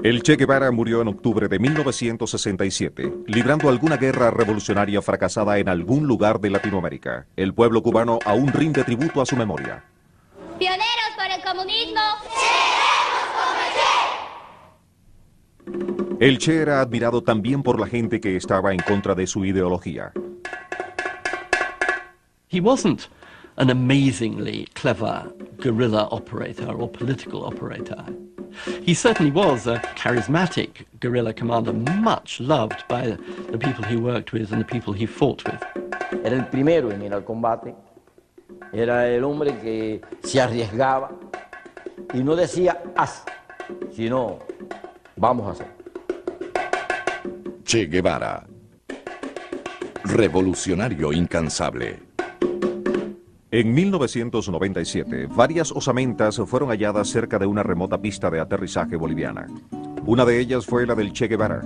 El Che Guevara murió en octubre de 1967, librando alguna guerra revolucionaria fracasada en algún lugar de Latinoamérica. El pueblo cubano aún rinde tributo a su memoria. ¡Pioneros por el comunismo! ¡Seremos como el Che! El Che era admirado también por la gente que estaba en contra de su ideología. He wasn't an amazingly clever guerrilla operator or political operator. He certainly was a charismatic guerrilla commander, much loved by the people he worked with and the people he fought with. Era el primero en ir al combate, era el hombre que se arriesgaba y no decía haz, sino vamos a hacer. Che Guevara, revolucionario incansable. En 1997, varias osamentas fueron halladas cerca de una remota pista de aterrizaje boliviana. Una de ellas fue la del Che Guevara.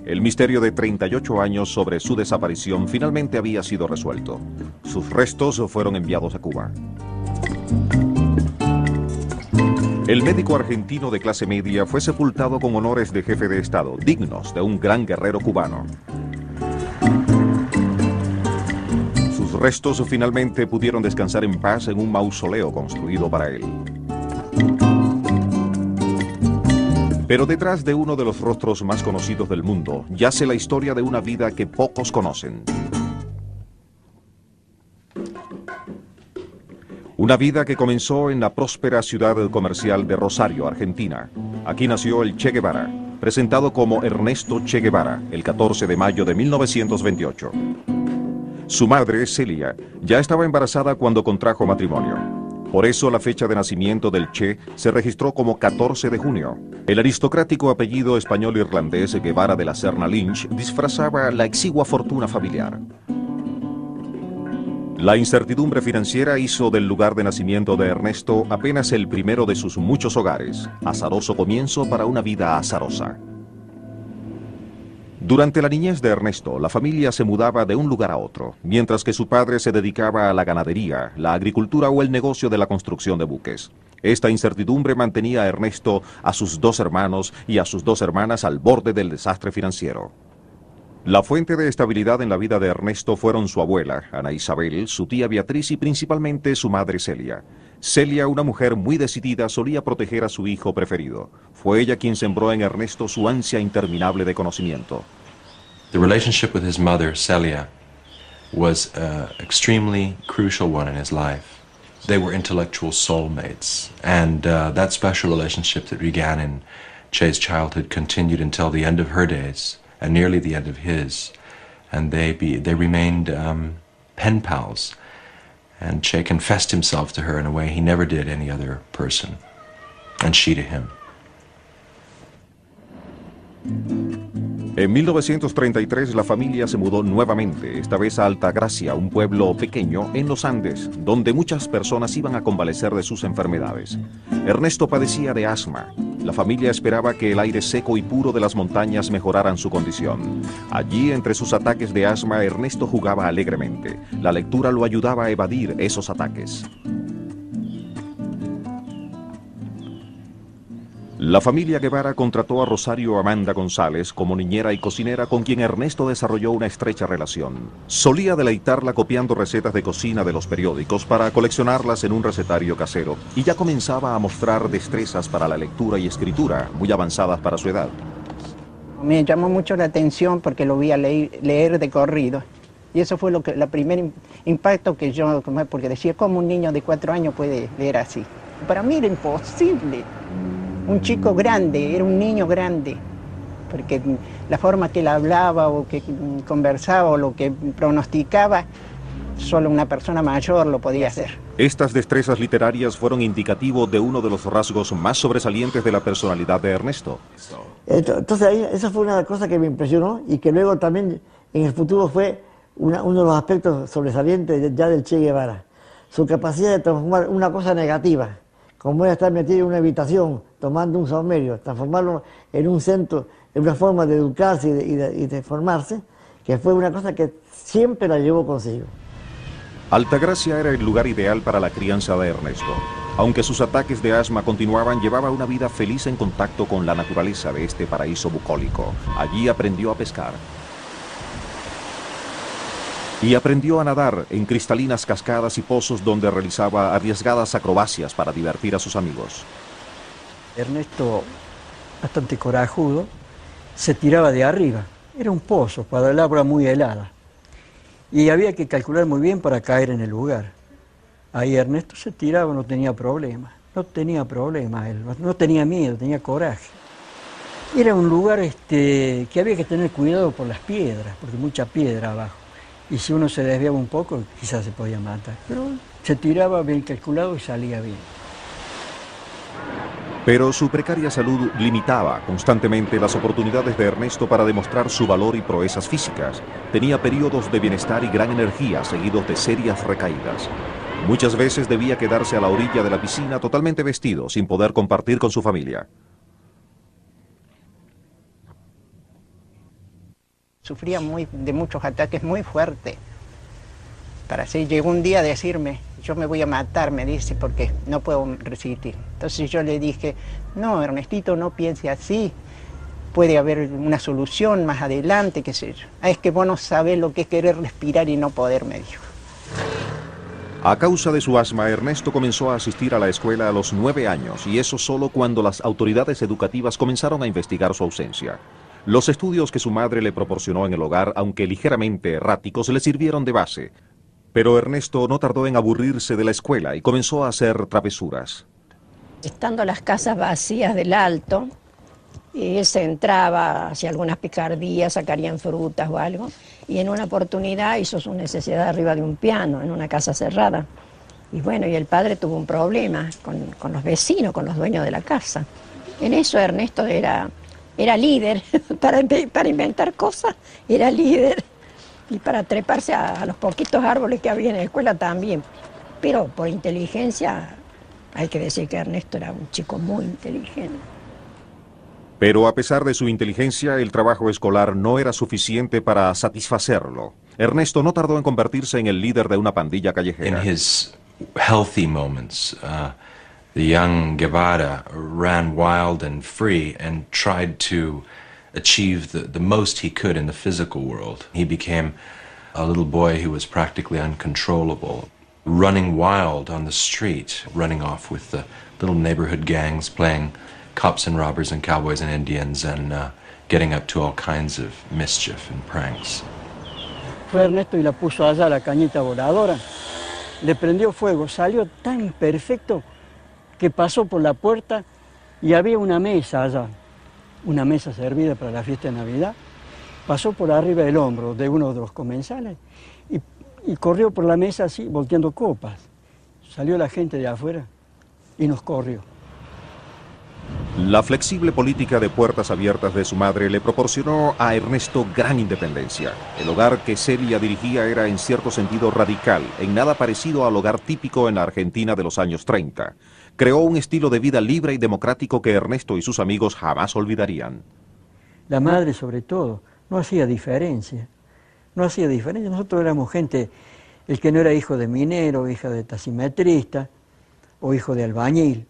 El misterio de 38 años sobre su desaparición finalmente había sido resuelto. Sus restos fueron enviados a Cuba. El médico argentino de clase media fue sepultado con honores de jefe de Estado, dignos de un gran guerrero cubano. Sus restos finalmente pudieron descansar en paz en un mausoleo construido para él. Pero detrás de uno de los rostros más conocidos del mundo, yace la historia de una vida que pocos conocen. Una vida que comenzó en la próspera ciudad comercial de Rosario, Argentina. Aquí nació el Che Guevara, presentado como Ernesto Che Guevara, el 14 de mayo de 1928. Su madre, Celia, ya estaba embarazada cuando contrajo matrimonio. Por eso la fecha de nacimiento del Che se registró como 14 de junio. El aristocrático apellido español-irlandés Guevara de la Serna Lynch disfrazaba la exigua fortuna familiar. La incertidumbre financiera hizo del lugar de nacimiento de Ernesto apenas el primero de sus muchos hogares, azaroso comienzo para una vida azarosa. Durante la niñez de Ernesto, la familia se mudaba de un lugar a otro, mientras que su padre se dedicaba a la ganadería, la agricultura o el negocio de la construcción de buques. Esta incertidumbre mantenía a Ernesto, a sus dos hermanos y a sus dos hermanas al borde del desastre financiero. La fuente de estabilidad en la vida de Ernesto fueron su abuela, Ana Isabel, su tía Beatriz y principalmente su madre Celia. Celia, una mujer muy decidida, solía proteger a su hijo preferido. Fue ella quien sembró en Ernesto su ansia interminable de conocimiento. The relationship with his mother, Celia, was an extremely crucial one in his life. They were intellectual soulmates, and that special relationship that began in Che's childhood continued until the end of her days, and nearly the end of his. And they remained pen pals. And Che confessed himself to her in a way he never did any other person, and she to him. En 1933 la familia se mudó nuevamente, esta vez a Altagracia, un pueblo pequeño en los Andes, donde muchas personas iban a convalecer de sus enfermedades. Ernesto padecía de asma. La familia esperaba que el aire seco y puro de las montañas mejoraran su condición. Allí, entre sus ataques de asma, Ernesto jugaba alegremente. La lectura lo ayudaba a evadir esos ataques. La familia Guevara contrató a Rosario Amanda González como niñera y cocinera con quien Ernesto desarrolló una estrecha relación. Solía deleitarla copiando recetas de cocina de los periódicos para coleccionarlas en un recetario casero y ya comenzaba a mostrar destrezas para la lectura y escritura, muy avanzadas para su edad. Me llamó mucho la atención porque lo vi a leer de corrido. Y eso fue el primer impacto que yo, porque decía, ¿cómo un niño de 4 años puede leer así? Para mí era imposible. Un chico grande, era un niño grande, porque la forma que él hablaba o que conversaba o lo que pronosticaba, solo una persona mayor lo podía hacer. Estas destrezas literarias fueron indicativo de uno de los rasgos más sobresalientes de la personalidad de Ernesto. Entonces ahí, esa fue una cosa que me impresionó y que luego también en el futuro fue uno de los aspectos sobresalientes ya del Che Guevara. Su capacidad de transformar una cosa negativa, como era estar metido en una habitación tomando un saumerio, transformarlo en un centro, en una forma de educarse y de formarse, que fue una cosa que siempre la llevó consigo. Altagracia era el lugar ideal para la crianza de Ernesto. Aunque sus ataques de asma continuaban, llevaba una vida feliz en contacto con la naturaleza de este paraíso bucólico. Allí aprendió a pescar. Y aprendió a nadar en cristalinas cascadas y pozos donde realizaba arriesgadas acrobacias para divertir a sus amigos. Ernesto, bastante corajudo, se tiraba de arriba. Era un pozo para el agua muy helada. Y había que calcular muy bien para caer en el lugar. Ahí Ernesto se tiraba, no tenía problema. No tenía problema él, no tenía miedo, tenía coraje. Era un lugar que había que tener cuidado por las piedras, porque mucha piedra abajo. Y si uno se desviaba un poco, quizás se podía matar. Pero se tiraba bien calculado y salía bien. Pero su precaria salud limitaba constantemente las oportunidades de Ernesto para demostrar su valor y proezas físicas. Tenía periodos de bienestar y gran energía, seguidos de serias recaídas. Muchas veces debía quedarse a la orilla de la piscina totalmente vestido, sin poder compartir con su familia. Sufría de muchos ataques muy fuertes. Para así llegó un día a decirme, yo me voy a matar, me dice, porque no puedo resistir. Entonces yo le dije, no, Ernestito, no piense así. Puede haber una solución más adelante, qué sé yo. Es que vos no sabés lo que es querer respirar y no poder, me dijo. A causa de su asma, Ernesto comenzó a asistir a la escuela a los 9 años, y eso solo cuando las autoridades educativas comenzaron a investigar su ausencia. Los estudios que su madre le proporcionó en el hogar, aunque ligeramente erráticos, le sirvieron de base. Pero Ernesto no tardó en aburrirse de la escuela y comenzó a hacer travesuras. Estando las casas vacías del Alto, él se entraba, hacía algunas picardías, sacarían frutas o algo, y en una oportunidad hizo su necesidad arriba de un piano, en una casa cerrada. Y bueno, y el padre tuvo un problema con los vecinos, con los dueños de la casa. En eso Ernesto era líder, para inventar cosas, era líder. Y para treparse a los poquitos árboles que había en la escuela también. Pero por inteligencia, hay que decir que Ernesto era un chico muy inteligente. Pero a pesar de su inteligencia, el trabajo escolar no era suficiente para satisfacerlo. Ernesto no tardó en convertirse en el líder de una pandilla callejera. In his healthy moments, the young Guevara ran wild and free and tried to achieve the most he could in the physical world. He became a little boy who was practically uncontrollable, running wild on the street, running off with the little neighborhood gangs, playing cops and robbers and cowboys and Indians, and getting up to all kinds of mischief and pranks. Fue Ernesto y la puso allá la cañita voladora, le prendió fuego, salió tan perfecto que pasó por la puerta y había una mesa allá, una mesa servida para la fiesta de Navidad, pasó por arriba del hombro de uno de los comensales y corrió por la mesa así, volteando copas. Salió la gente de afuera y nos corrió. La flexible política de puertas abiertas de su madre le proporcionó a Ernesto gran independencia. El hogar que Celia dirigía era en cierto sentido radical, en nada parecido al hogar típico en la Argentina de los años 30. Creó un estilo de vida libre y democrático que Ernesto y sus amigos jamás olvidarían. La madre, sobre todo, no hacía diferencia. No hacía diferencia. Nosotros éramos gente, el que no era hijo de minero, hija de taximetrista o hijo de albañil.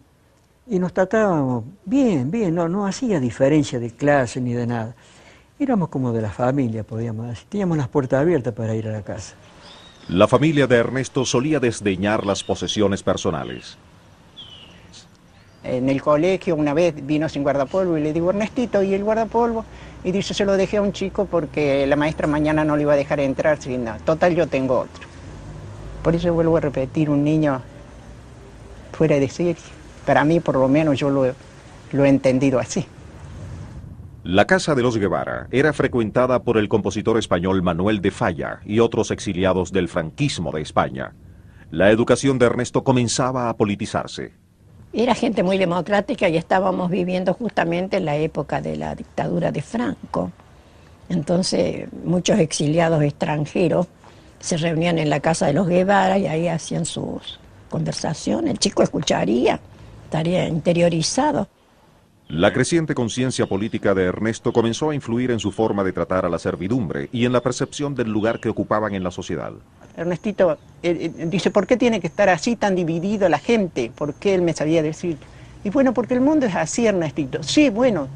Y nos tratábamos bien, no hacía diferencia de clase ni de nada. Éramos como de la familia, podíamos decir. Teníamos las puertas abiertas para ir a la casa. La familia de Ernesto solía desdeñar las posesiones personales. En el colegio una vez vino sin guardapolvo y le digo, Ernestito, ¿y el guardapolvo? Y dice, se lo dejé a un chico porque la maestra mañana no le iba a dejar entrar, sin nada. Total, yo tengo otro. Por eso vuelvo a repetir, un niño fuera de serie. Para mí, por lo menos, yo lo he entendido así. La casa de los Guevara era frecuentada por el compositor español Manuel de Falla y otros exiliados del franquismo de España. La educación de Ernesto comenzaba a politizarse. Era gente muy democrática y estábamos viviendo justamente en la época de la dictadura de Franco. Entonces, muchos exiliados extranjeros se reunían en la casa de los Guevara y ahí hacían sus conversaciones. El chico escucharía, estaría interiorizado. La creciente conciencia política de Ernesto comenzó a influir en su forma de tratar a la servidumbre y en la percepción del lugar que ocupaban en la sociedad. Ernestito dice, ¿por qué tiene que estar así tan dividido la gente? ¿Por qué él me sabía decir? Y bueno, porque el mundo es así, Ernestito. Sí, bueno,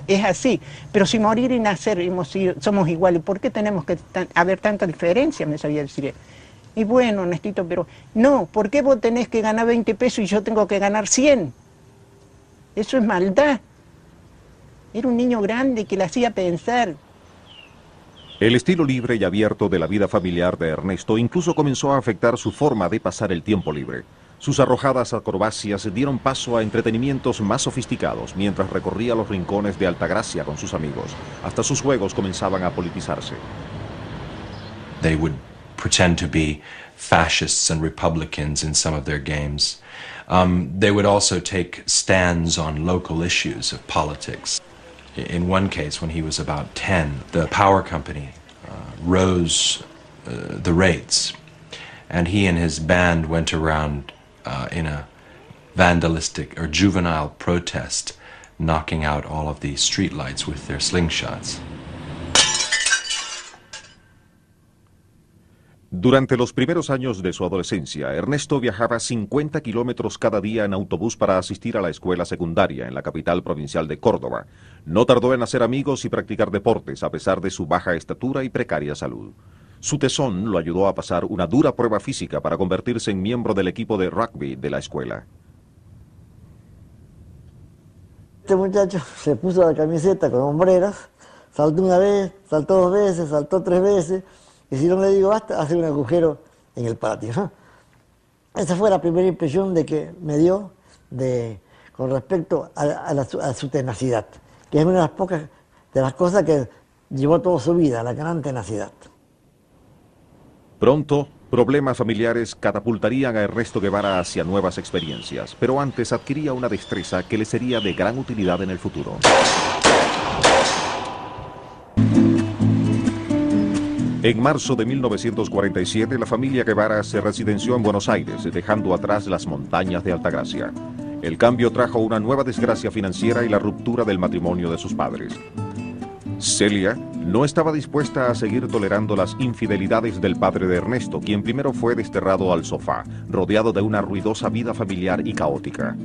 es así, pero si morir y nacer somos iguales, ¿por qué tenemos que haber tanta diferencia? Me sabía decir él. Y bueno, Ernestito, pero no, ¿por qué vos tenés que ganar 20 pesos y yo tengo que ganar 100? Eso es maldad. Era un niño grande que le hacía pensar. El estilo libre y abierto de la vida familiar de Ernesto incluso comenzó a afectar su forma de pasar el tiempo libre. Sus arrojadas acrobacias dieron paso a entretenimientos más sofisticados mientras recorría los rincones de Altagracia con sus amigos. Hasta sus juegos comenzaban a politizarse. They would pretend to be fascists and Republicans in some of their games. They would also take stands on local issues of politics. In one case, when he was about 10, the power company rose the rates, and he and his band went around in a vandalistic or juvenile protest, knocking out all of the streetlights with their slingshots. Durante los primeros años de su adolescencia, Ernesto viajaba 50 kilómetros cada día en autobús para asistir a la escuela secundaria en la capital provincial de Córdoba. No tardó en hacer amigos y practicar deportes a pesar de su baja estatura y precaria salud. Su tesón lo ayudó a pasar una dura prueba física para convertirse en miembro del equipo de rugby de la escuela. Este muchacho se puso la camiseta con hombreras, saltó una vez, saltó 2 veces, saltó 3 veces, y si no le digo basta, hace un agujero en el patio, ¿no? Esa fue la primera impresión de que me dio con respecto a su tenacidad, que es una de las pocas de las cosas que llevó toda su vida, la gran tenacidad. Pronto, problemas familiares catapultarían a Ernesto Guevara hacia nuevas experiencias, pero antes adquiría una destreza que le sería de gran utilidad en el futuro. En marzo de 1947, la familia Guevara se residenció en Buenos Aires, dejando atrás las montañas de Altagracia. El cambio trajo una nueva desgracia financiera y la ruptura del matrimonio de sus padres. Celia no estaba dispuesta a seguir tolerando las infidelidades del padre de Ernesto, quien primero fue desterrado al sofá, rodeado de una ruidosa vida familiar y caótica.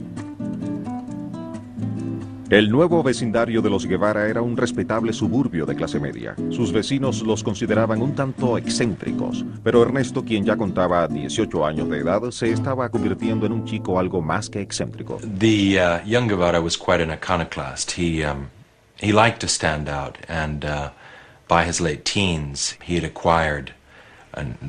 El nuevo vecindario de los Guevara era un respetable suburbio de clase media. Sus vecinos los consideraban un tanto excéntricos, pero Ernesto, quien ya contaba 18 años de edad, se estaba convirtiendo en un chico algo más que excéntrico. The young Guevara was quite an iconoclast. He liked to stand out, and by his late teens, he had acquired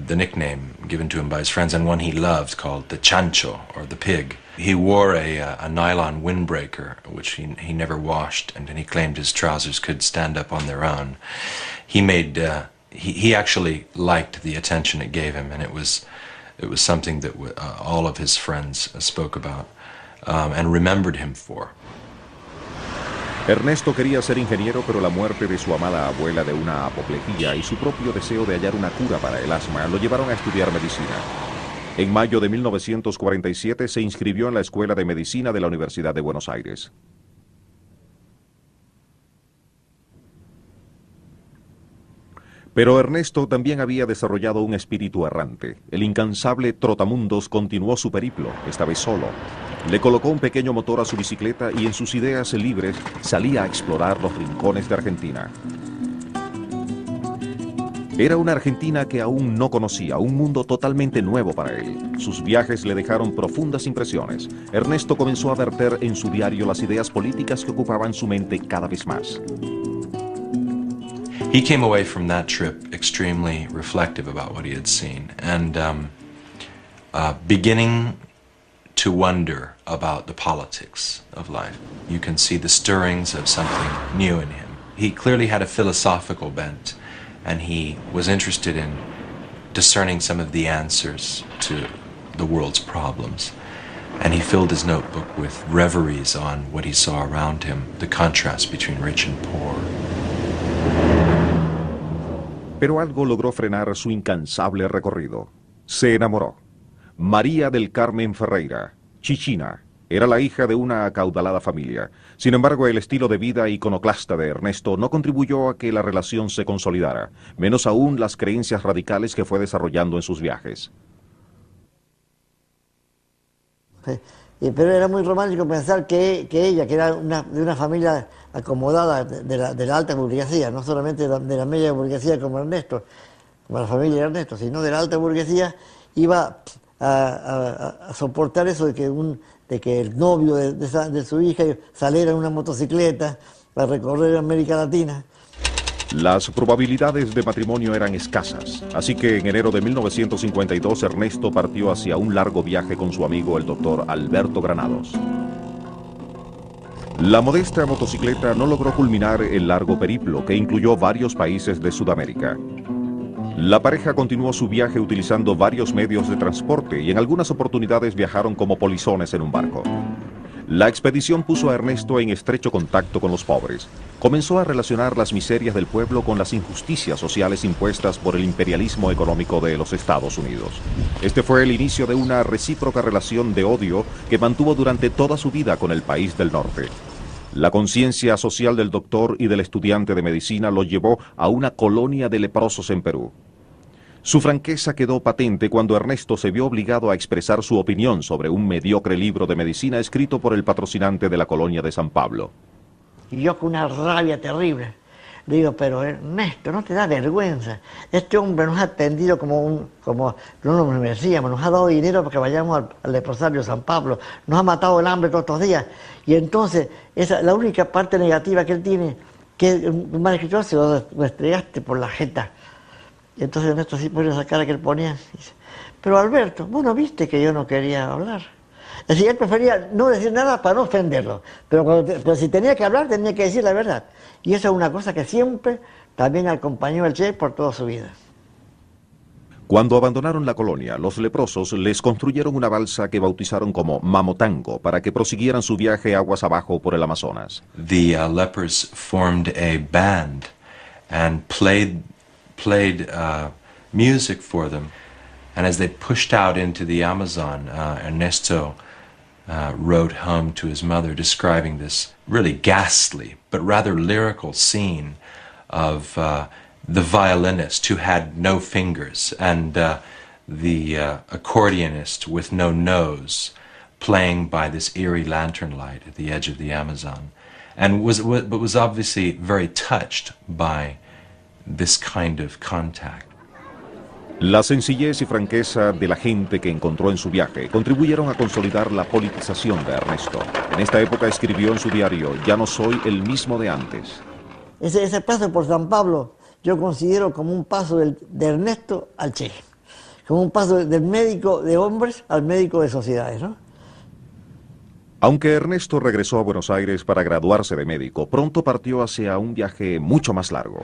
the nickname given to him by his friends, and one he loved, called the Chancho, or the pig. He wore a nylon windbreaker, which he never washed, and he claimed his trousers could stand up on their own. He actually liked the attention it gave him, and it was something that all of his friends spoke about and remembered him for. Ernesto quería ser ingeniero, pero la muerte de su amada abuela de una apoplejía y su propio deseo de hallar una cura para el asma lo llevaron a estudiar medicina. En mayo de 1947 se inscribió en la Escuela de Medicina de la Universidad de Buenos Aires. Pero Ernesto también había desarrollado un espíritu errante. El incansable trotamundos continuó su periplo, esta vez solo. Le colocó un pequeño motor a su bicicleta y en sus ideas libres salía a explorar los rincones de Argentina. Era una Argentina que aún no conocía, un mundo totalmente nuevo para él. Sus viajes le dejaron profundas impresiones. Ernesto comenzó a verter en su diario las ideas políticas que ocupaban su mente cada vez más. He came away from that trip extremely reflective about what he had seen and beginning to wonder about the politics of life. You can see the stirrings of something new in him. He clearly had a philosophical bent, and he was interested in discerning some of the answers to the world's problems. And he filled his notebook with reveries on what he saw around him, the contrast between rich and poor. Pero algo logró frenar su incansable recorrido. Se enamoró. María del Carmen Ferreira, Chichina, Era la hija de una acaudalada familia. Sin embargo, el estilo de vida iconoclasta de Ernesto no contribuyó a que la relación se consolidara, menos aún las creencias radicales que fue desarrollando en sus viajes. Sí. Pero era muy romántico pensar que ella, que era de una familia acomodada de la alta burguesía, no solamente de la media burguesía como Ernesto, como la familia de Ernesto, sino de la alta burguesía, iba a soportar eso de que el novio de su hija saliera en una motocicleta para recorrer América Latina. Las probabilidades de matrimonio eran escasas, así que en enero de 1952 Ernesto partió hacia un largo viaje con su amigo el doctor Alberto Granados. La modesta motocicleta no logró culminar el largo periplo, que incluyó varios países de Sudamérica. La pareja continuó su viaje utilizando varios medios de transporte y en algunas oportunidades viajaron como polizones en un barco. La expedición puso a Ernesto en estrecho contacto con los pobres. Comenzó a relacionar las miserias del pueblo con las injusticias sociales impuestas por el imperialismo económico de los Estados Unidos. Este fue el inicio de una recíproca relación de odio que mantuvo durante toda su vida con el país del norte. La conciencia social del doctor y del estudiante de medicina lo llevó a una colonia de leprosos en Perú. Su franqueza quedó patente cuando Ernesto se vio obligado a expresar su opinión sobre un mediocre libro de medicina escrito por el patrocinante de la colonia de San Pablo. Y yo con una rabia terrible le digo, pero Ernesto, ¿no te da vergüenza? Este hombre nos ha atendido como no nos merecíamos, nos ha dado dinero para que vayamos al leprosario de San Pablo, nos ha matado el hambre todos estos días. Y entonces, la única parte negativa que él tiene, que un mal escritor se lo estrellaste por la jeta. Y entonces Ernesto así pone esa cara que él ponía. Dice, pero Alberto, vos no viste que yo no quería hablar. Es decir, él prefería no decir nada para no ofenderlo. Pero si tenía que hablar, tenía que decir la verdad. Y eso es una cosa que siempre también acompañó al Che por toda su vida. Cuando abandonaron la colonia, los leprosos les construyeron una balsa que bautizaron como Mamotango para que prosiguieran su viaje aguas abajo por el Amazonas. The lepers formed a band and played music for them, and as they pushed out into the Amazon, Ernesto wrote home to his mother describing this really ghastly but rather lyrical scene of the violinist who had no fingers and the accordionist with no nose playing by this eerie lantern light at the edge of the Amazon, and was obviously very touched by this kind of contact. La sencillez y franqueza de la gente que encontró en su viaje contribuyeron a consolidar la politización de Ernesto. En esta época escribió en su diario, "Ya no soy el mismo de antes". Ese paso por San Pablo yo considero como un paso de Ernesto al Che, como un paso del médico de hombres al médico de sociedades, ¿no? Aunque Ernesto regresó a Buenos Aires para graduarse de médico, pronto partió hacia un viaje mucho más largo.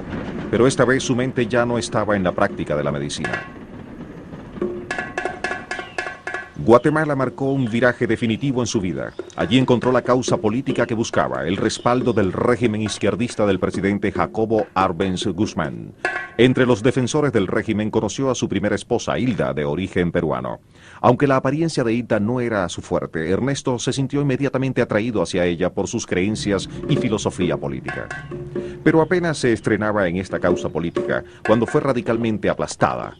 Pero esta vez su mente ya no estaba en la práctica de la medicina. Guatemala marcó un viraje definitivo en su vida. Allí encontró la causa política que buscaba, el respaldo del régimen izquierdista del presidente Jacobo Arbenz Guzmán. Entre los defensores del régimen conoció a su primera esposa, Hilda, de origen peruano. Aunque la apariencia de Hilda no era su fuerte, Ernesto se sintió inmediatamente atraído hacia ella por sus creencias y filosofía política. Pero apenas se estrenaba en esta causa política cuando fue radicalmente aplastada.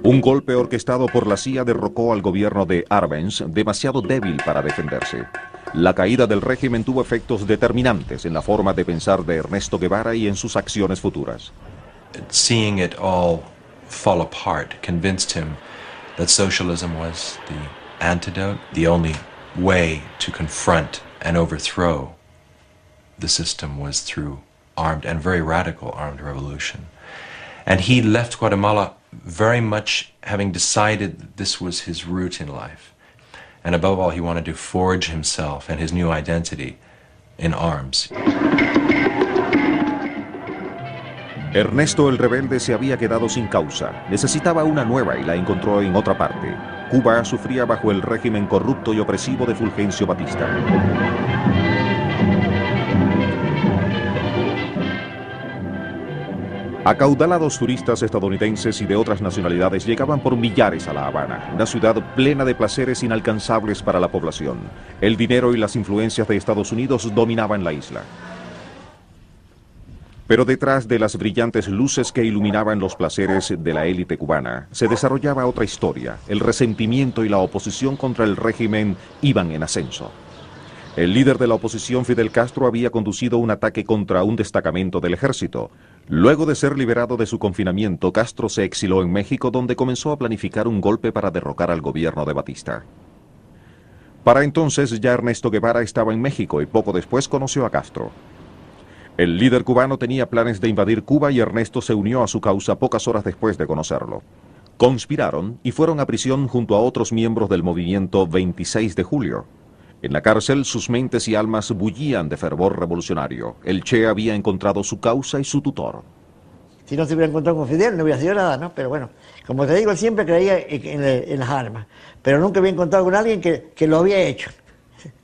Un golpe orquestado por la CIA derrocó al gobierno de Arbenz, demasiado débil para defenderse. La caída del régimen tuvo efectos determinantes en la forma de pensar de Ernesto Guevara y en sus acciones futuras. Seeing it all fall apart convinced him that socialism was the antidote, the only way to confront and overthrow the system was through armed and very radical armed revolution. And he left Guatemala very much having decided that this was his route in life. And above all, he wanted to forge himself and his new identity in arms. Ernesto el Rebelde se había quedado sin causa. Necesitaba una nueva y la encontró en otra parte. Cuba sufría bajo el régimen corrupto y opresivo de Fulgencio Batista. Acaudalados turistas estadounidenses y de otras nacionalidades llegaban por millares a La Habana, una ciudad plena de placeres inalcanzables para la población. El dinero y las influencias de Estados Unidos dominaban la isla. Pero detrás de las brillantes luces que iluminaban los placeres de la élite cubana, se desarrollaba otra historia. El resentimiento y la oposición contra el régimen iban en ascenso. El líder de la oposición, Fidel Castro, había conducido un ataque contra un destacamento del ejército. Luego de ser liberado de su confinamiento, Castro se exiló en México, donde comenzó a planificar un golpe para derrocar al gobierno de Batista. Para entonces ya Ernesto Guevara estaba en México y poco después conoció a Castro. El líder cubano tenía planes de invadir Cuba y Ernesto se unió a su causa pocas horas después de conocerlo. Conspiraron y fueron a prisión junto a otros miembros del movimiento 26 de julio. En la cárcel, sus mentes y almas bullían de fervor revolucionario. El Che había encontrado su causa y su tutor. Si no se hubiera encontrado con Fidel, no hubiera sido nada, ¿no? Pero bueno, como te digo, él siempre creía en las armas, pero nunca había encontrado con alguien que lo había hecho.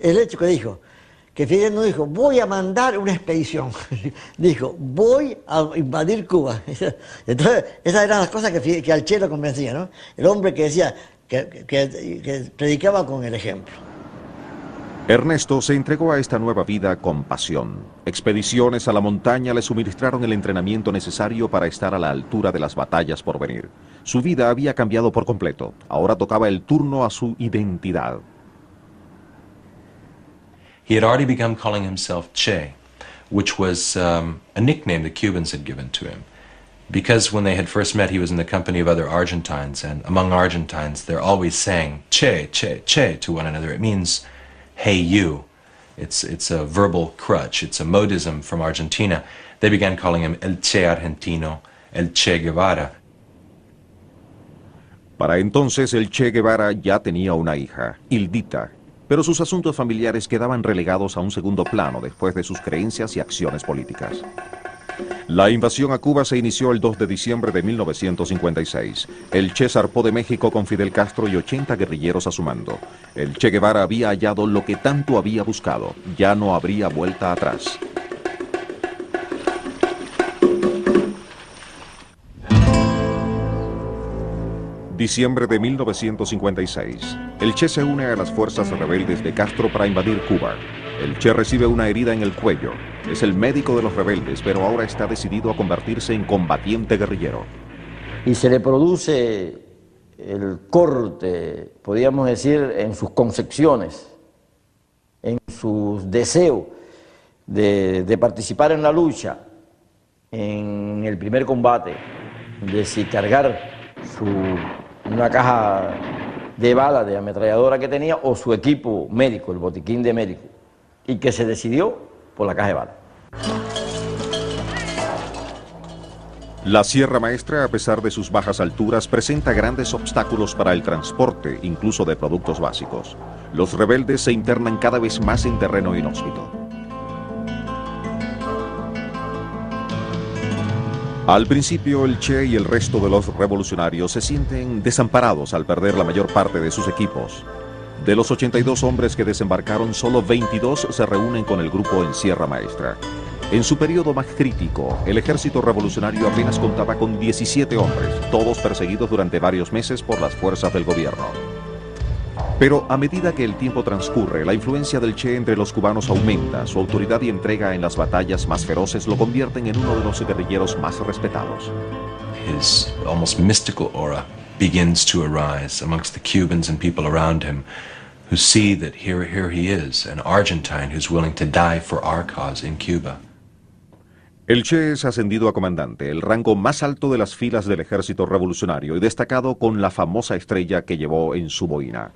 El hecho que dijo, que Fidel no dijo, voy a mandar una expedición, dijo, voy a invadir Cuba. Entonces, esas eran las cosas que al Che lo convencía, ¿no? El hombre que decía, que predicaba con el ejemplo. Ernesto se entregó a esta nueva vida con pasión. Expediciones a la montaña le suministraron el entrenamiento necesario para estar a la altura de las batallas por venir. Su vida había cambiado por completo. Ahora tocaba el turno a su identidad. He had already begun calling himself Che, which was a nickname the Cubans had given to him. Because when they had first met, he was in the company of other Argentines, and among Argentines, they're always saying Che, Che, Che to one another. It means, hey you. It's a verbal crutch. It's a modism from Argentina. They began calling him El Che Argentino, El Che Guevara. Para entonces el Che Guevara ya tenía una hija, Hildita, pero sus asuntos familiares quedaban relegados a un segundo plano después de sus creencias y acciones políticas. La invasión a Cuba se inició el 2 de diciembre de 1956. El Che zarpó de México con Fidel Castro y 80 guerrilleros a su mando. El Che Guevara había hallado lo que tanto había buscado. Ya no habría vuelta atrás. Diciembre de 1956. El Che se une a las fuerzas rebeldes de Castro para invadir Cuba. El Che recibe una herida en el cuello. Es el médico de los rebeldes, pero ahora está decidido a convertirse en combatiente guerrillero. Y se le produce el corte, podríamos decir, en sus concepciones, en sus deseos de participar en la lucha, en el primer combate, de si cargar una caja de balas de ametralladora que tenía o su equipo médico, el botiquín de médico, y que se decidió por la caja de balas. La Sierra Maestra, a pesar de sus bajas alturas, presenta grandes obstáculos para el transporte, incluso de productos básicos. Los rebeldes se internan cada vez más en terreno inhóspito. Al principio, el Che y el resto de los revolucionarios se sienten desamparados al perder la mayor parte de sus equipos. De los 82 hombres que desembarcaron, solo 22 se reúnen con el grupo en Sierra Maestra. En su periodo más crítico, el ejército revolucionario apenas contaba con 17 hombres, todos perseguidos durante varios meses por las fuerzas del gobierno. Pero a medida que el tiempo transcurre, la influencia del Che entre los cubanos aumenta. Su autoridad y entrega en las batallas más feroces lo convierten en uno de los guerrilleros más respetados. His almost mystical aura begins to arise amongst the Cubans and people around him who see that here he is, an Argentine who's willing to die for our cause in Cuba. El Che es ascendido a comandante, el rango más alto de las filas del ejército revolucionario y destacado con la famosa estrella que llevó en su boina.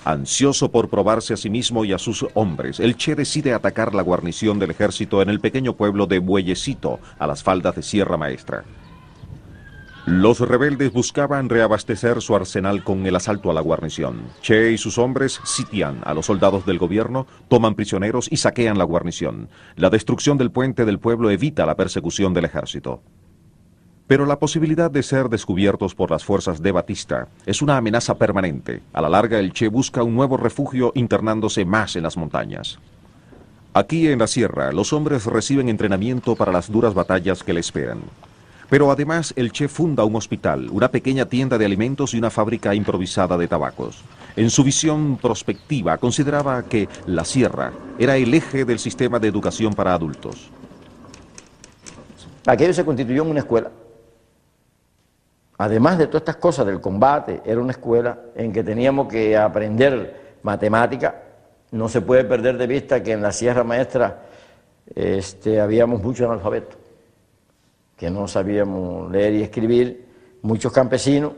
Ansioso por probarse a sí mismo y a sus hombres, el Che decide atacar la guarnición del ejército en el pequeño pueblo de Bueyecito, a las faldas de Sierra Maestra. Los rebeldes buscaban reabastecer su arsenal con el asalto a la guarnición. Che y sus hombres sitian a los soldados del gobierno, toman prisioneros y saquean la guarnición. La destrucción del puente del pueblo evita la persecución del ejército. Pero la posibilidad de ser descubiertos por las fuerzas de Batista es una amenaza permanente. A la larga, el Che busca un nuevo refugio internándose más en las montañas. Aquí en la sierra, los hombres reciben entrenamiento para las duras batallas que le esperan. Pero además el Che funda un hospital, una pequeña tienda de alimentos y una fábrica improvisada de tabacos. En su visión prospectiva consideraba que la sierra era el eje del sistema de educación para adultos. Aquello se constituyó en una escuela. Además de todas estas cosas del combate, era una escuela en que teníamos que aprender matemática. No se puede perder de vista que en la Sierra Maestra habíamos muchos analfabetos, que no sabíamos leer y escribir, muchos campesinos.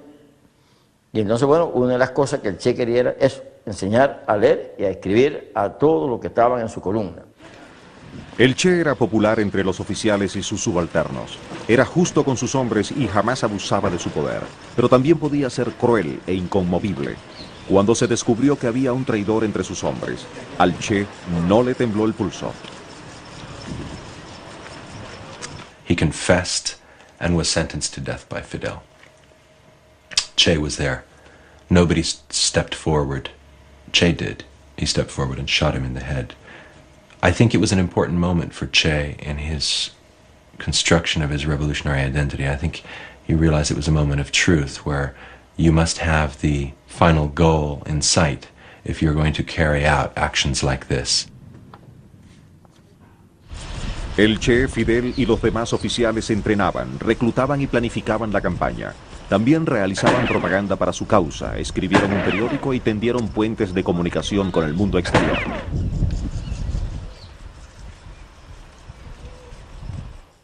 Y entonces, bueno, una de las cosas que el Che quería era eso, enseñar a leer y a escribir a todos los que estaban en su columna. El Che era popular entre los oficiales y sus subalternos. Era justo con sus hombres y jamás abusaba de su poder, pero también podía ser cruel e inconmovible. Cuando se descubrió que había un traidor entre sus hombres, al Che no le tembló el pulso. He confessed and was sentenced to death by Fidel. Che was there. Nobody stepped forward. Che did. He stepped forward and shot him in the head. I think it was an important moment for Che in his construction of his revolutionary identity. I think he realized it was a moment of truth where you must have the final goal in sight if you're going to carry out actions like this. El Che, Fidel y los demás oficiales entrenaban, reclutaban y planificaban la campaña. También realizaban propaganda para su causa, escribieron un periódico y tendieron puentes de comunicación con el mundo exterior.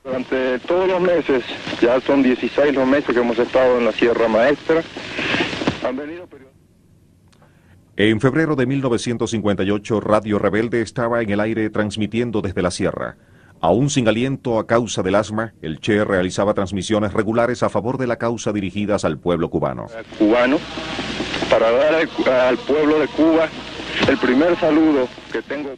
Durante todos los meses, ya son 16 los meses que hemos estado en la Sierra Maestra, han venido periodistas. En febrero de 1958, Radio Rebelde estaba en el aire transmitiendo desde la sierra. Aún sin aliento a causa del asma, el Che realizaba transmisiones regulares a favor de la causa dirigidas al pueblo cubano. Para dar al pueblo de Cuba el primer saludo que tengo.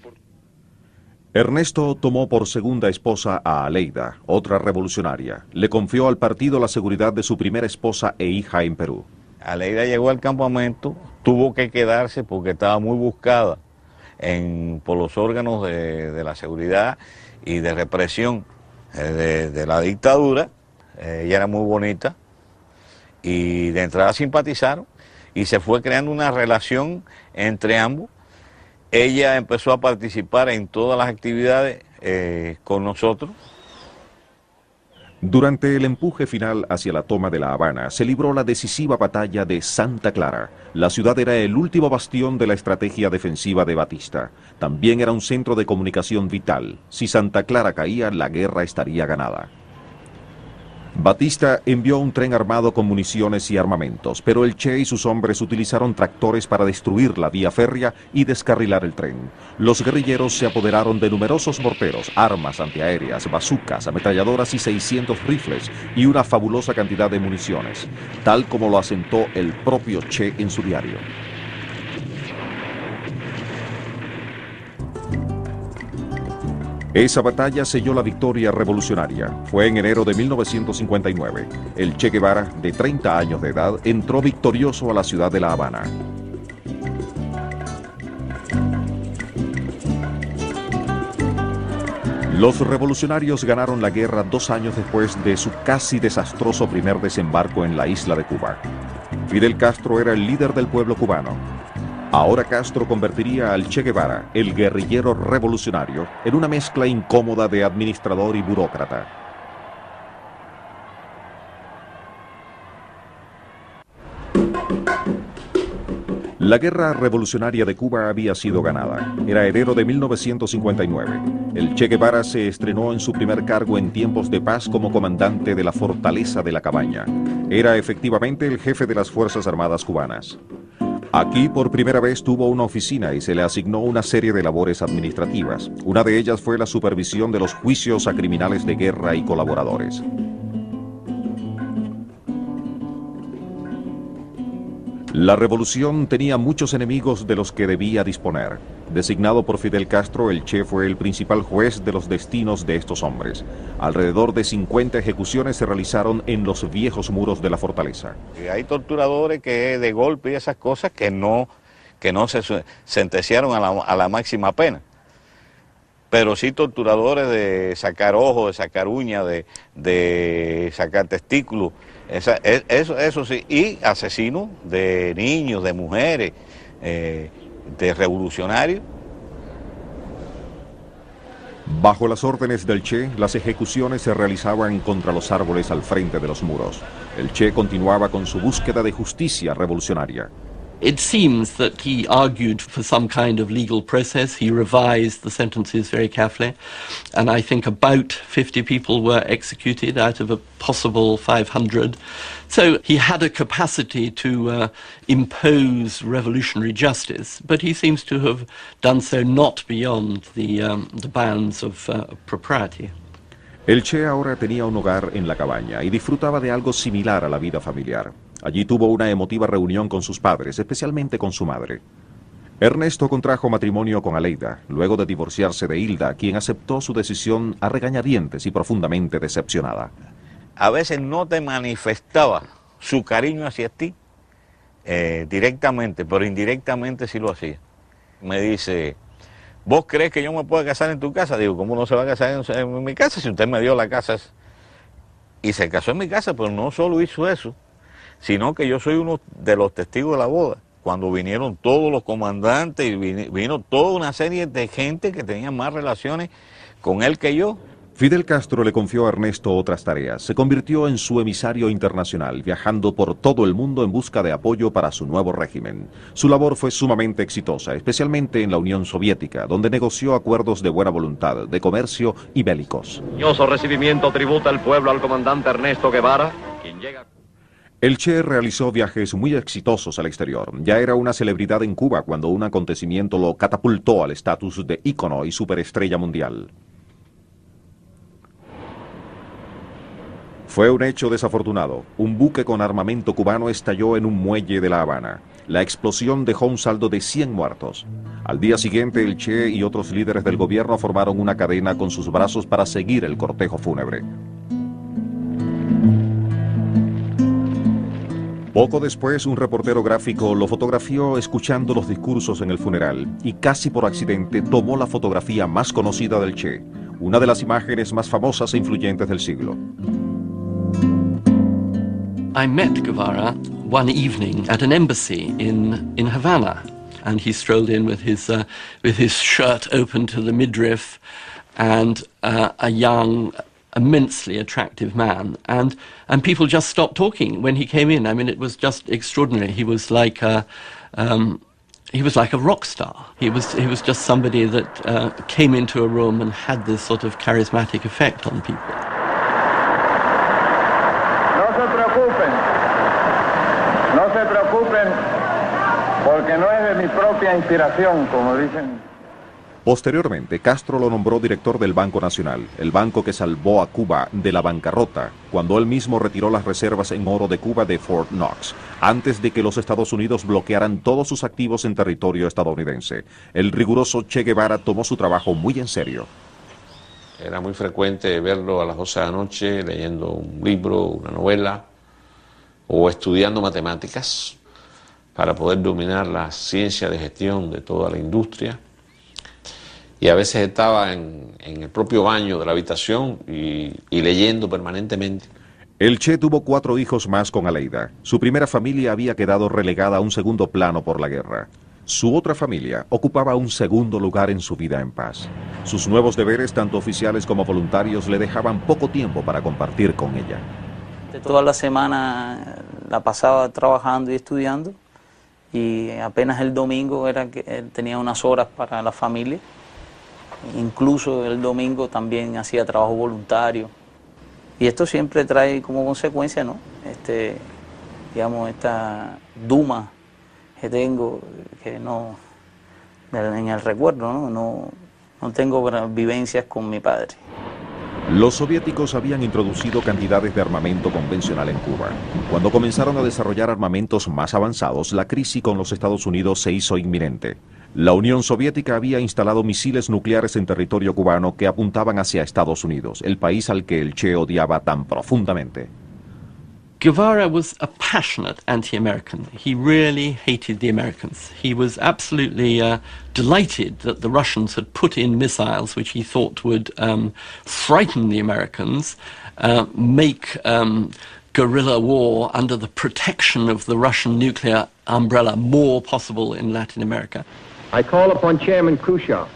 Ernesto tomó por segunda esposa a Aleida, otra revolucionaria. Le confió al partido la seguridad de su primera esposa e hija en Perú. Aleida llegó al campamento, tuvo que quedarse porque estaba muy buscada por los órganos de la seguridad y de represión de la dictadura. Ella era muy bonita y de entrada simpatizaron y se fue creando una relación entre ambos. Ella empezó a participar en todas las actividades con nosotros. Durante el empuje final hacia la toma de La Habana, se libró la decisiva batalla de Santa Clara. La ciudad era el último bastión de la estrategia defensiva de Batista. También era un centro de comunicación vital. Si Santa Clara caía, la guerra estaría ganada. Batista envió un tren armado con municiones y armamentos, pero el Che y sus hombres utilizaron tractores para destruir la vía férrea y descarrilar el tren. Los guerrilleros se apoderaron de numerosos morteros, armas antiaéreas, bazucas, ametralladoras y 600 rifles y una fabulosa cantidad de municiones, tal como lo asentó el propio Che en su diario. Esa batalla selló la victoria revolucionaria. Fue en enero de 1959. El Che Guevara, de 30 años de edad, entró victorioso a la ciudad de La Habana. Los revolucionarios ganaron la guerra 2 años después de su casi desastroso primer desembarco en la isla de Cuba. Fidel Castro era el líder del pueblo cubano. Ahora Castro convertiría al Che Guevara, el guerrillero revolucionario, en una mezcla incómoda de administrador y burócrata. La guerra revolucionaria de Cuba había sido ganada. Era enero de 1959. El Che Guevara se estrenó en su primer cargo en tiempos de paz como comandante de la Fortaleza de la Cabaña. Era efectivamente el jefe de las Fuerzas Armadas cubanas. Aquí por primera vez tuvo una oficina y se le asignó una serie de labores administrativas. Una de ellas fue la supervisión de los juicios a criminales de guerra y colaboradores. La revolución tenía muchos enemigos de los que debía disponer. Designado por Fidel Castro, el Che fue el principal juez de los destinos de estos hombres. Alrededor de 50 ejecuciones se realizaron en los viejos muros de la fortaleza. Hay torturadores que de golpe y esas cosas que no se sentenciaron a la máxima pena. pero sí torturadores de sacar ojos, de sacar uñas, de sacar testículos, eso sí, y asesinos de niños, de mujeres, de revolucionarios. Bajo las órdenes del Che, las ejecuciones se realizaban contra los árboles al frente de los muros. El Che continuaba con su búsqueda de justicia revolucionaria. It seems that he argued for some kind of legal process. He revised the sentences very carefully, and I think about 50 people were executed out of a possible 500. So he had a capacity to impose revolutionary justice, but he seems to have done so not beyond the bounds of propriety. El Che ahora tenía un hogar en la cabaña y disfrutaba de algo similar a la vida familiar. Allí tuvo una emotiva reunión con sus padres, especialmente con su madre. Ernesto contrajo matrimonio con Aleida, luego de divorciarse de Hilda, quien aceptó su decisión a regañadientes y profundamente decepcionada. A veces no te manifestaba su cariño hacia ti directamente, pero indirectamente sí lo hacía. Me dice, ¿vos crees que yo me puedo casar en tu casa? Digo, ¿cómo no se va a casar en mi casa si usted me dio la casa? Y se casó en mi casa, pero no solo hizo eso, sino que yo soy uno de los testigos de la boda. Cuando vinieron todos los comandantes y vino toda una serie de gente que tenía más relaciones con él que yo. Fidel Castro le confió a Ernesto otras tareas. Se convirtió en su emisario internacional, viajando por todo el mundo en busca de apoyo para su nuevo régimen. Su labor fue sumamente exitosa, especialmente en la Unión Soviética, donde negoció acuerdos de buena voluntad, de comercio y bélicos. Recibimiento tributa el pueblo al comandante Ernesto Guevara, quien llega... El Che realizó viajes muy exitosos al exterior. Ya era una celebridad en Cuba cuando un acontecimiento lo catapultó al estatus de ícono y superestrella mundial. Fue un hecho desafortunado. Un buque con armamento cubano estalló en un muelle de La Habana. La explosión dejó un saldo de 100 muertos. Al día siguiente, el Che y otros líderes del gobierno formaron una cadena con sus brazos para seguir el cortejo fúnebre. Poco después, un reportero gráfico lo fotografió escuchando los discursos en el funeral y casi por accidente tomó la fotografía más conocida del Che, una de las imágenes más famosas e influyentes del siglo. I met Guevara one evening at an embassy in Havana, and he strolled in with his shirt open to the midriff, and a young, immensely attractive man, and people just stopped talking when he came in. I mean, it was just extraordinary. He was like a rock star. He was just somebody that came into a room and had this sort of charismatic effect on people. No se preocupen, porque no es de mi propia inspiración, como dicen. Posteriormente, Castro lo nombró director del Banco Nacional, el banco que salvó a Cuba de la bancarrota, cuando él mismo retiró las reservas en oro de Cuba de Fort Knox, antes de que los Estados Unidos bloquearan todos sus activos en territorio estadounidense. El riguroso Che Guevara tomó su trabajo muy en serio. Era muy frecuente verlo a las 12 de la noche leyendo un libro, una novela, o estudiando matemáticas para poder dominar la ciencia de gestión de toda la industria. Y a veces estaba en el propio baño de la habitación y leyendo permanentemente. El Che tuvo 4 hijos más con Aleida. Su primera familia había quedado relegada a un segundo plano por la guerra. Su otra familia ocupaba un segundo lugar en su vida en paz. Sus nuevos deberes, tanto oficiales como voluntarios, le dejaban poco tiempo para compartir con ella. Toda la semana la pasaba trabajando y estudiando, y apenas el domingo era que él tenía unas horas para la familia. Incluso el domingo también hacía trabajo voluntario, y esto siempre trae como consecuencia, ¿no? Digamos, esta duma que tengo, que no, en el recuerdo, no tengo vivencias con mi padre. Los soviéticos habían introducido cantidades de armamento convencional en Cuba. Cuando comenzaron a desarrollar armamentos más avanzados, la crisis con los Estados Unidos se hizo inminente. La Unión Soviética había instalado misiles nucleares en territorio cubano que apuntaban hacia Estados Unidos, el país al que el Che odiaba tan profundamente. Guevara was a passionate anti-American. He really hated the Americans. He was absolutely delighted that the Russians had put in missiles which he thought would frighten the Americans, make guerrilla war under the protection of the Russian nuclear umbrella more possible in Latin America. I call upon Chairman Khrushchev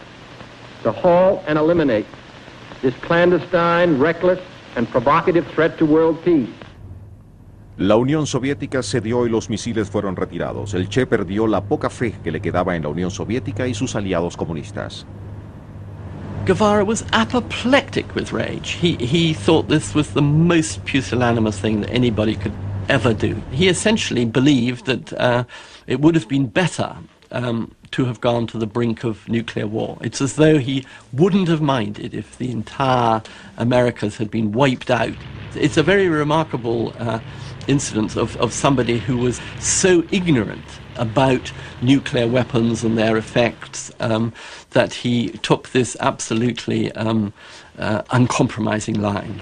to halt and eliminate this clandestine, reckless, and provocative threat to world peace. La Unión Soviética cedió y los misiles fueron retirados. El Che perdió la poca fe que le quedaba en la Unión Soviética y sus aliados comunistas. Guevara was apoplectic with rage. He thought this was the most pusillanimous thing that anybody could ever do. He essentially believed that it would have been better to have gone to the brink of nuclear war. It's as though he wouldn't have minded if the entire Americas had been wiped out. It's a very remarkable incident of somebody who was so ignorant about nuclear weapons and their effects that he took this absolutely uncompromising line.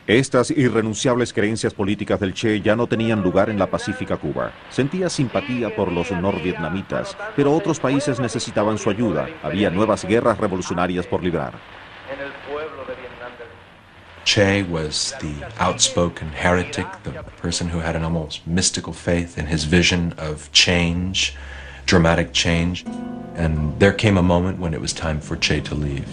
Estas irrenunciables creencias políticas del Che ya no tenían lugar en la pacífica Cuba. Sentía simpatía por los norvietnamitas, pero otros países necesitaban su ayuda. Había nuevas guerras revolucionarias por librar. Che was the outspoken heretic, the person who had an almost mystical faith in his vision of change, dramatic change. And there came a moment when it was time for Che to leave.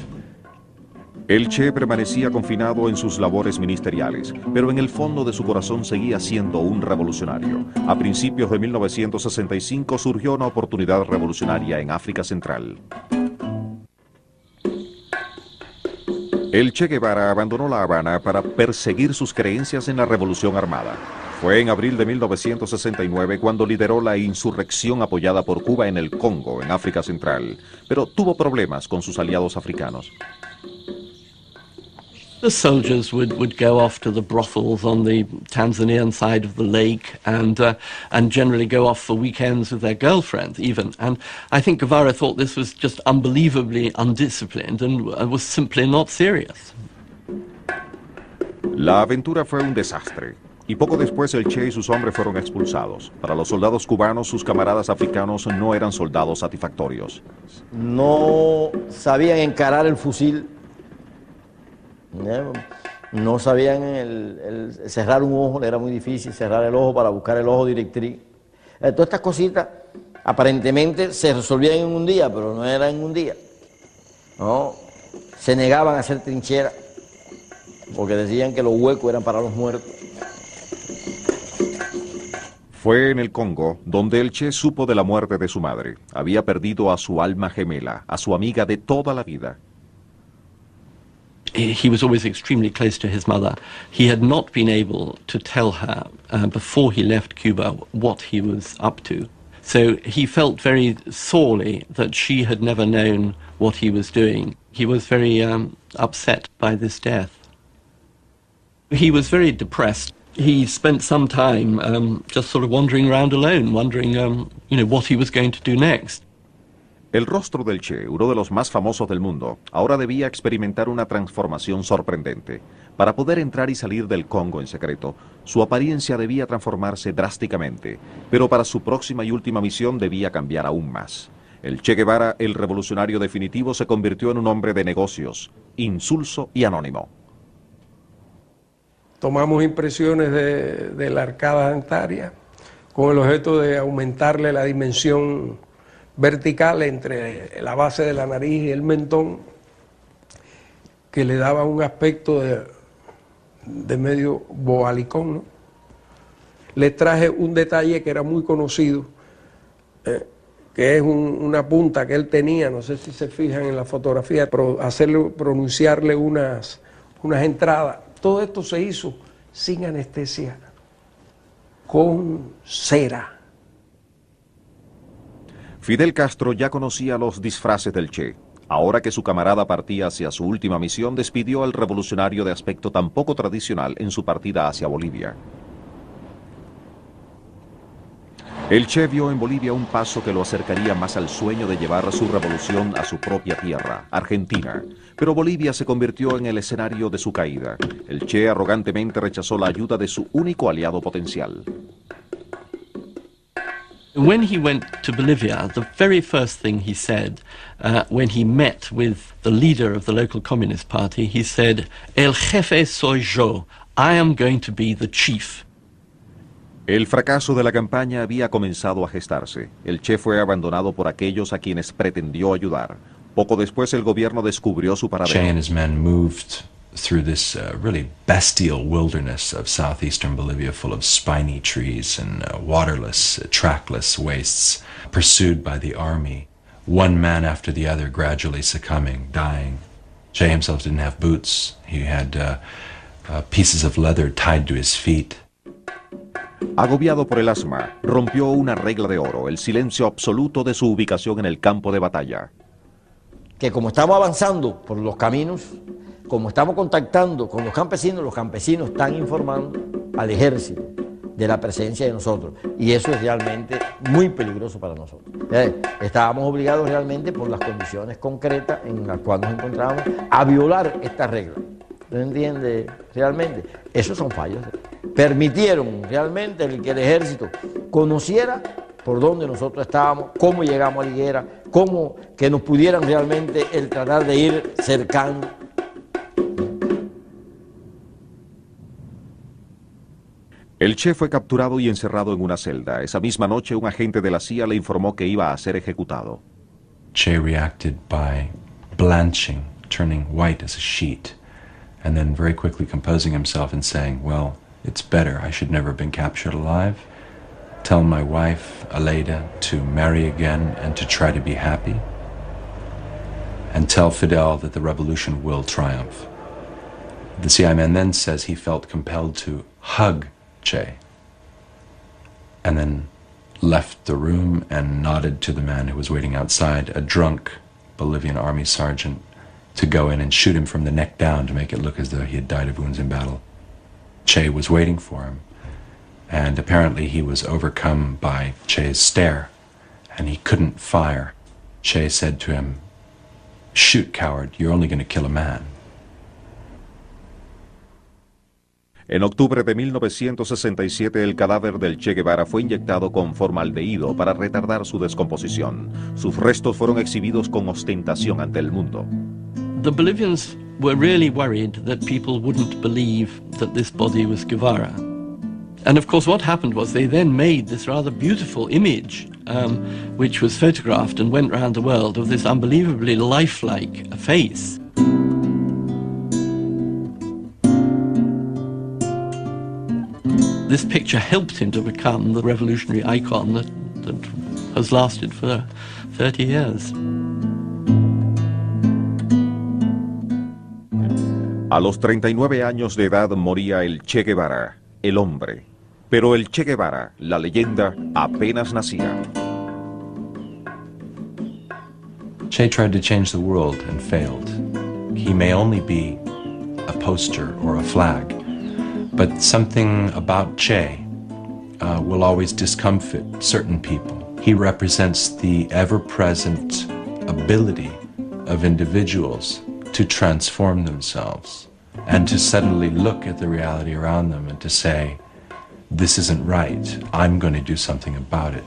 El Che permanecía confinado en sus labores ministeriales, pero en el fondo de su corazón seguía siendo un revolucionario. A principios de 1965 surgió una oportunidad revolucionaria en África Central. El Che Guevara abandonó La Habana para perseguir sus creencias en la revolución armada. Fue en abril de 1969 cuando lideró la insurrección apoyada por Cuba en el Congo, en África Central, pero tuvo problemas con sus aliados africanos. The soldiers would go off to the brothels on the Tanzanian side of the lake and generally go off for weekends with their girlfriends even. And I think Guevara thought this was just unbelievably undisciplined and was simply not serious. La aventura fue un desastre. Y poco después el Che y sus hombres fueron expulsados. Para los soldados cubanos, sus camaradas africanos no eran soldados satisfactorios. No sabían encarar el fusil. No sabían cerrar un ojo, era muy difícil cerrar el ojo para buscar el ojo directriz. Todas estas cositas aparentemente se resolvían en un día, pero no era en un día. ¿No? Se negaban a hacer trincheras porque decían que los huecos eran para los muertos. Fue en el Congo donde el Che supo de la muerte de su madre. Había perdido a su alma gemela, a su amiga de toda la vida. He was always extremely close to his mother. He had not been able to tell her before he left Cuba what he was up to. So he felt very sorely that she had never known what he was doing. He was very upset by this death. He was very depressed. He spent some time just sort of wandering around alone, wondering what he was going to do next. El rostro del Che, uno de los más famosos del mundo, ahora debía experimentar una transformación sorprendente. Para poder entrar y salir del Congo en secreto, su apariencia debía transformarse drásticamente, pero para su próxima y última misión debía cambiar aún más. El Che Guevara, el revolucionario definitivo, se convirtió en un hombre de negocios, insulso y anónimo. Tomamos impresiones de la arcada dentaria con el objeto de aumentarle la dimensión vertical entre la base de la nariz y el mentón, que le daba un aspecto de medio bobalicón, ¿no? Le traje un detalle que era muy conocido, que es una punta que él tenía, no sé si se fijan en la fotografía, pronunciarle unas entradas. Todo esto se hizo sin anestesia, con cera. Fidel Castro ya conocía los disfraces del Che. Ahora que su camarada partía hacia su última misión, despidió al revolucionario de aspecto tan poco tradicional en su partida hacia Bolivia. El Che vio en Bolivia un paso que lo acercaría más al sueño de llevar su revolución a su propia tierra, Argentina. Pero Bolivia se convirtió en el escenario de su caída. El Che arrogantemente rechazó la ayuda de su único aliado potencial. When he went to Bolivia, the very first thing he said, when he met with the leader of the local Communist Party, he said, "El jefe soy yo. I am going to be the chief." El fracaso de la campaña había comenzado a gestarse. El Che fue abandonado por aquellos a quienes pretendió ayudar. Poco después el gobierno descubrió su paradero. Che and his men moved through this really bestial wilderness of southeastern Bolivia, full of spiny trees and waterless, trackless wastes, pursued by the army, one man after the other gradually succumbing, dying. Che himself didn't have boots. He had pieces of leather tied to his feet. Agobiado por el asma, rompió una regla de oro, el silencio absoluto de su ubicación en el campo de batalla. Que como estamos avanzando por los caminos, como estamos contactando con los campesinos están informando al ejército de la presencia de nosotros. Y eso es realmente muy peligroso para nosotros. Estábamos obligados realmente por las condiciones concretas en las cuales nos encontrábamos a violar esta regla. ¿No entiende? Realmente, esos son fallos. Permitieron realmente que el ejército conociera por dónde nosotros estábamos, cómo llegamos a Higuera, cómo que nos pudieran realmente el tratar de ir cercando. El Che fue capturado y encerrado en una celda. Esa misma noche un agente de la CIA le informó que iba a ser ejecutado. Che reacted by blanching, turning white as a sheet, and then very quickly composing himself and saying, "Well, it's better. I should never have been captured alive. Tell my wife, Aleida, to marry again and to try to be happy. And tell Fidel that the revolution will triumph." The CIA man then says he felt compelled to hug Che, and then left the room and nodded to the man who was waiting outside, a drunk Bolivian army sergeant, to go in and shoot him from the neck down to make it look as though he had died of wounds in battle. Che was waiting for him, and apparently he was overcome by Che's stare, and he couldn't fire. Che said to him, "Shoot, coward, you're only going to kill a man." En octubre de 1967, el cadáver del Che Guevara fue inyectado con formaldehído para retardar su descomposición. Sus restos fueron exhibidos con ostentación ante el mundo. The Bolivians were really worried that people wouldn't believe that this body was Guevara. And of course what happened was they then made this rather beautiful image, which was photographed and went around the world, of this unbelievably lifelike face. This picture helped him to become the revolutionary icon that has lasted for 30 years. A los 39 años de edad moría el Che Guevara, el hombre. Pero el Che Guevara, la leyenda, apenas nacía. Che tried to change the world and failed. He may only be a poster or a flag, but something about Che will always discomfit certain people. He represents the ever-present ability of individuals to transform themselves and to suddenly look at the reality around them and to say, "This isn't right. I'm going to do something about it."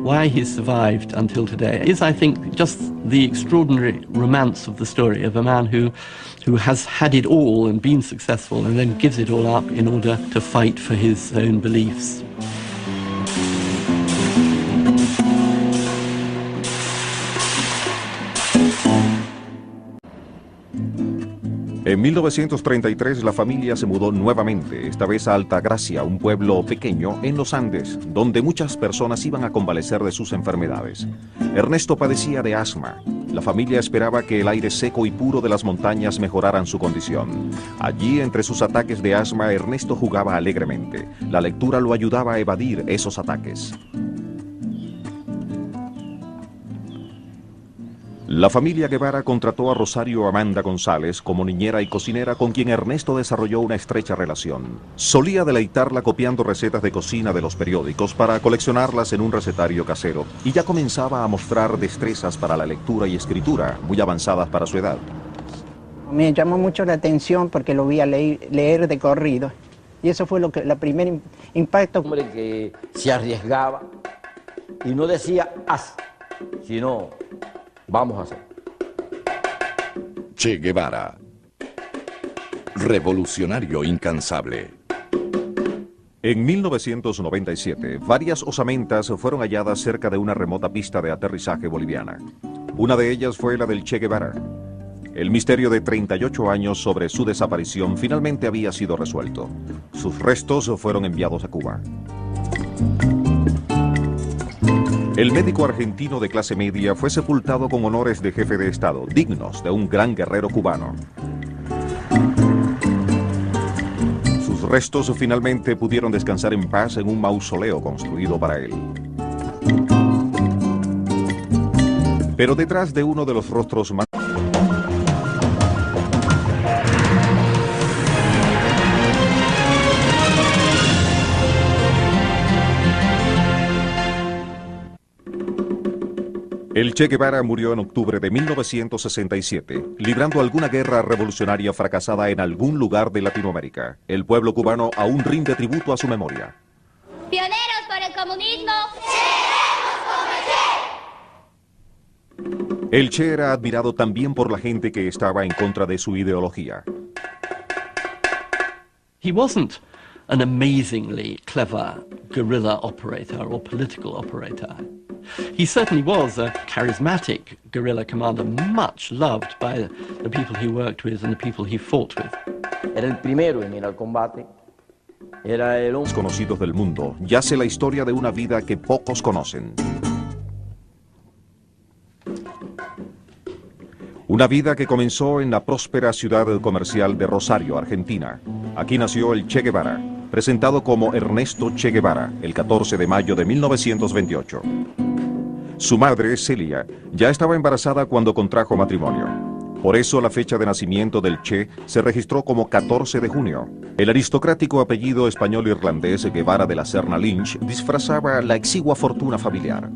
Why he survived until today is, I think, just the extraordinary romance of the story of a man who has had it all and been successful and then gives it all up in order to fight for his own beliefs. En 1933 la familia se mudó nuevamente, esta vez a Altagracia, un pueblo pequeño en los Andes, donde muchas personas iban a convalecer de sus enfermedades. Ernesto padecía de asma. La familia esperaba que el aire seco y puro de las montañas mejoraran su condición. Allí, entre sus ataques de asma, Ernesto jugaba alegremente. La lectura lo ayudaba a evadir esos ataques. La familia Guevara contrató a Rosario Amanda González como niñera y cocinera con quien Ernesto desarrolló una estrecha relación. Solía deleitarla copiando recetas de cocina de los periódicos para coleccionarlas en un recetario casero y ya comenzaba a mostrar destrezas para la lectura y escritura, muy avanzadas para su edad. Me llamó mucho la atención porque lo vi a leer de corrido y eso fue la primer impacto. Un hombre que se arriesgaba y no decía haz, sino vamos a hacer. Che Guevara. Revolucionario incansable. En 1997, varias osamentas fueron halladas cerca de una remota pista de aterrizaje boliviana. Una de ellas fue la del Che Guevara. El misterio de 38 años sobre su desaparición finalmente había sido resuelto. Sus restos fueron enviados a Cuba. El médico argentino de clase media fue sepultado con honores de jefe de Estado, dignos de un gran guerrero cubano. Sus restos finalmente pudieron descansar en paz en un mausoleo construido para él. Pero detrás de uno de los rostros más... El Che Guevara murió en octubre de 1967, librando alguna guerra revolucionaria fracasada en algún lugar de Latinoamérica. El pueblo cubano aún rinde tributo a su memoria. Pioneros por el comunismo. El Che era admirado también por la gente que estaba en contra de su ideología. He wasn't an amazingly clever guerrilla operator or political operator. He certainly was a charismatic guerrilla commander, much loved by the people he worked with and the people he fought with. Era el primero en ir al combate. Era el hombre Conocidos del mundo, yace la historia de una vida que pocos conocen. Una vida que comenzó en la próspera ciudad comercial de Rosario, Argentina. Aquí nació el Che Guevara, presentado como Ernesto Che Guevara, el 14 de mayo de 1928. Su madre, Celia, ya estaba embarazada cuando contrajo matrimonio. Por eso la fecha de nacimiento del Che se registró como 14 de junio. El aristocrático apellido español-irlandés Guevara de la Serna Lynch disfrazaba la exigua fortuna familiar.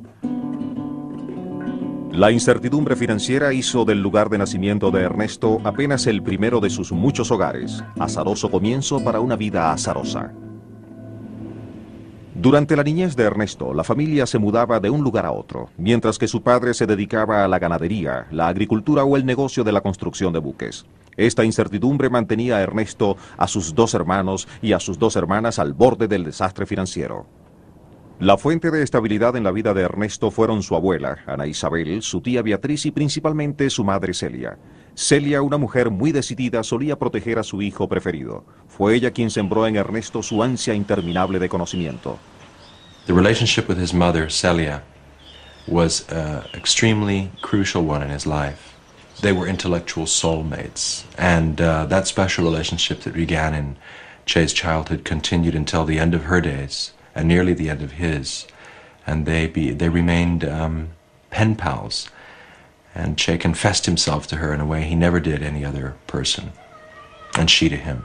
La incertidumbre financiera hizo del lugar de nacimiento de Ernesto apenas el primero de sus muchos hogares, azaroso comienzo para una vida azarosa. Durante la niñez de Ernesto, la familia se mudaba de un lugar a otro, mientras que su padre se dedicaba a la ganadería, la agricultura o el negocio de la construcción de buques. Esta incertidumbre mantenía a Ernesto, a sus dos hermanos y a sus dos hermanas al borde del desastre financiero. La fuente de estabilidad en la vida de Ernesto fueron su abuela, Ana Isabel, su tía Beatriz y principalmente su madre Celia. Celia, una mujer muy decidida, solía proteger a su hijo preferido. Fue ella quien sembró en Ernesto su ansia interminable de conocimiento. The relationship with his mother, Celia, was an extremely crucial one in his life. They were intellectual soulmates, and that special relationship that began in Che's childhood continued until the end of her days, and nearly the end of his. And they remained pen pals. And Che confessed himself to her in a way he never did any other person, and she to him.